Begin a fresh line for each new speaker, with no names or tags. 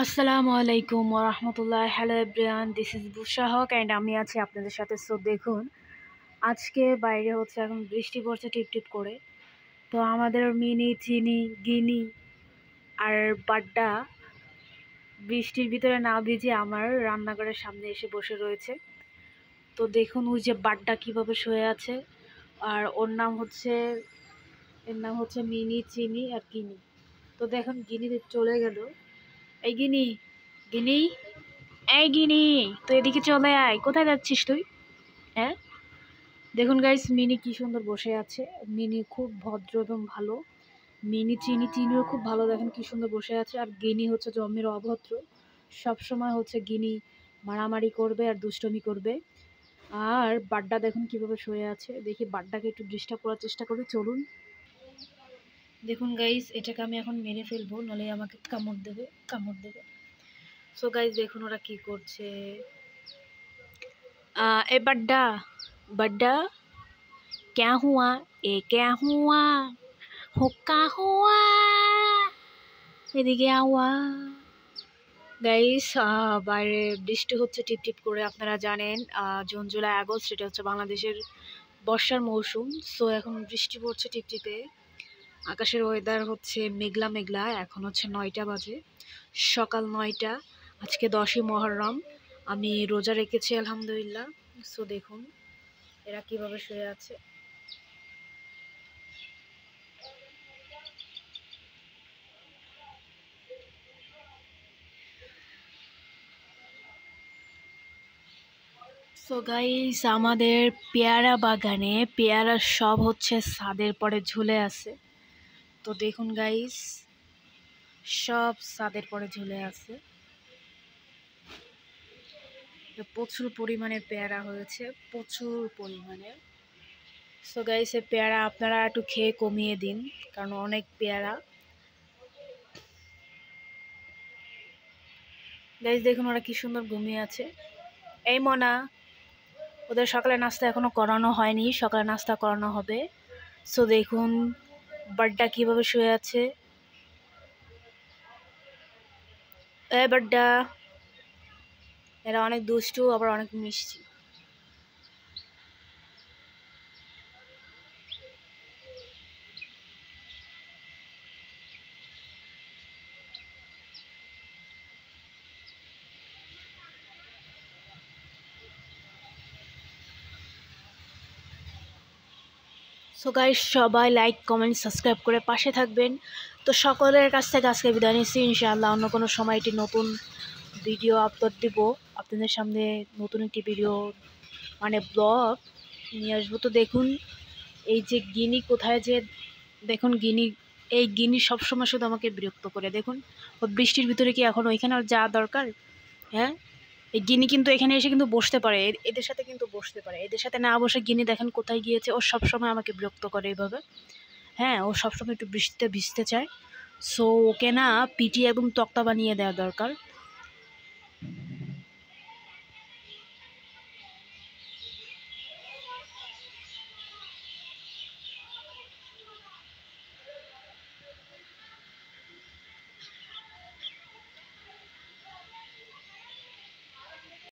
আসসালামু আলাইকুম ওয়া রাহমাতুল্লাহ। Hello everyone, this is Bushra Haque and আমি আছি আপনাদের সাথে। সো দেখুন, আজকে বাইরে হচ্ছে এখন বৃষ্টি পড়ছে টিপ টিপ করে। তো আমাদের মিনি, চিনি, গিনি আর বাড্ডা বৃষ্টির ভিতরে না ভিজে আমার রান্নাঘরের সামনে এসে বসে রয়েছে। তো দেখুন ওই যে বাড্ডা কীভাবে শুয়ে আছে, আর এর নাম হচ্ছে মিনি, চিনি আর গিনি। তো দেখুন গিনি চলে গেল। এই গিনি, গিনি, এই গিনি, তুই এদিকে চলে আয়। কোথায় যাচ্ছিস তুই? হ্যাঁ, দেখুন গাইস, মিনি কি সুন্দর বসে আছে। মিনি খুব ভদ্র এবং ভালো। চিনিও খুব ভালো। দেখেন কি সুন্দর বসে আছে। আর গিনি হচ্ছে জন্মের অভদ্র। সব সময় হচ্ছে গিনি মারামারি করবে আর দুষ্টমি করবে। আর বাড্ডা দেখুন কিভাবে শুয়ে আছে। দেখি বাড্ডাকে একটু ডিস্টার্ব করার চেষ্টা করি, চলুন। দেখুন গাইস, এটাকে আমি এখন মেরে ফেলবো, নলে আমাকে কামড় দেবে। সো গাইস দেখুন ওরা কি করছে। ए बड्डा, बड्डा, क्या हुआ? क्या हुआ? हुक्का हुआ? এদিকে আওয়া। গাইস, বাইরে বৃষ্টি হচ্ছে টিপ টিপ করে। আপনারা জানেন জুন জুলাই আগস্ট এটা হচ্ছে বাংলাদেশের বর্ষার মৌসুম। সো এখন বৃষ্টি পড়ছে টিপ টিপে। আকাশের ওয়েদার হচ্ছে মেঘলা মেঘলা। এখন হচ্ছে 9টা বাজে, সকাল 9টা। আজকে 10ই মহররম। আমি রোজা রেখেছি আলহামদুলিল্লাহ। সো দেখুন এরা কিভাবে শুয়ে আছে। সো গাইস, আমাদের পেয়ারা বাগানে পেয়ারা সব হচ্ছে ছাদের পরে ঝুলে আছে। তো দেখুন গাইস, সব ছাদের পরে ঝুলে আছে। প্রচুর পরিমাণে পেয়ারা হয়েছে, প্রচুর পরিমাণে। সো গাইস, এই পেয়ারা আপনারা একটু খেয়ে কমিয়ে দিন, কারণ অনেক পেয়ারা। গাইস দেখুন ওরা কি সুন্দর ঘুমিয়ে আছে। এই মনা, ওদের সকালে নাস্তা এখনো করানো হয়নি, সকালে নাস্তা করানো হবে। সো দেখুন বাড্ডা কিভাবে শুয়ে আছে। এ বাড্ডা, এরা অনেক দুষ্টু আবার অনেক মিষ্টি। সো গাইস, সবাই লাইক কমেন্ট সাবস্ক্রাইব করে পাশে থাকবেন। তো সকলের কাছ থেকে আজকে বিদায় নিচ্ছি। ইনশাআল্লাহ অন্য কোনো সময় একটি নতুন ভিডিও আপলোড দিব আপনাদের সামনে। নতুন একটি ভিডিও মানে ব্লগ নিয়ে আসবো। তো দেখুন এই যে গিনি কোথায় যে, দেখুন এই গিনি সবসময় শুধু আমাকে বিরক্ত করে। দেখুন ও বৃষ্টির ভিতরে কি এখন ওইখানে যাওয়া দরকার? হ্যাঁ, এই গিনি কিন্তু এখানে এসে কিন্তু বসতে পারে, এদের সাথে কিন্তু বসতে পারে। এদের সাথে না বসে গিনি দেখেন কোথায় গিয়েছে। ও সবসময় আমাকে বিরক্ত করে এইভাবে। হ্যাঁ, ও সবসময় একটু বৃষ্টিতে ভিজতে চায়। সো ওকে না পিটিয়ে একদম তক্তা বানিয়ে দেওয়া দরকার।